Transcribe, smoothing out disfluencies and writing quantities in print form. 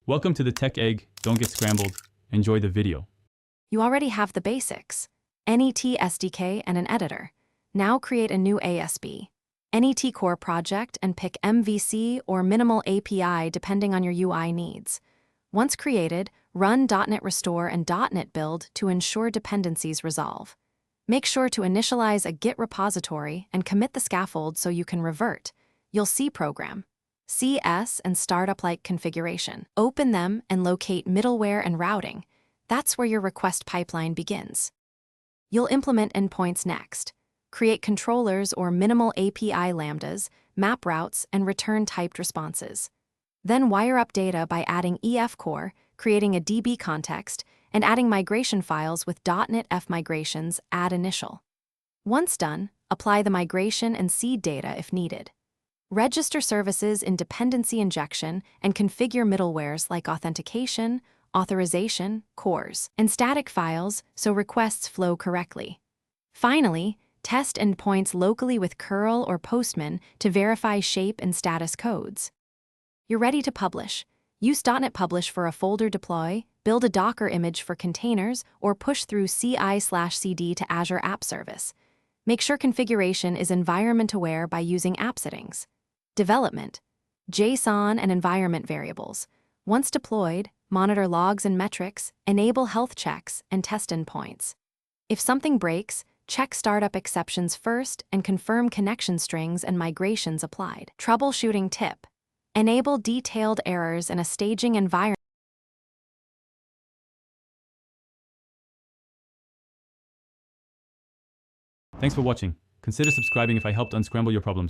Welcome to the Tech Egg. Don't get scrambled. Enjoy the video. You already have the basics: NET SDK and an editor. Now create a new ASB. NET Core project and pick MVC or Minimal API depending on your UI needs. Once created, run .NET Restore and .NET Build to ensure dependencies resolve. Make sure to initialize a Git repository and commit the scaffold so you can revert. You'll see Program, CS, and Startup-like configuration. Open them and locate middleware and routing. That's where your request pipeline begins. You'll implement endpoints next. Create controllers or minimal API lambdas, map routes, and return typed responses. Then wire up data by adding EF Core, creating a DB context, and adding migration files with .NET F migrations add initial. Once done, apply the migration and seed data if needed. Register services in dependency injection and configure middlewares like authentication, authorization, cores, and static files so requests flow correctly. Finally, test endpoints locally with curl or postman to verify shape and status codes. You're ready to publish. Use .NET Publish for a folder deploy, build a Docker image for containers, or push through CI/CD to Azure App Service. Make sure configuration is environment-aware by using app settings. Development: JSON and environment variables. Once deployed, monitor logs and metrics, enable health checks, and test endpoints. If something breaks, check startup exceptions first and confirm connection strings and migrations applied. Troubleshooting tip: enable detailed errors in a staging environment. Thanks for watching. Consider subscribing if I helped unscramble your problems.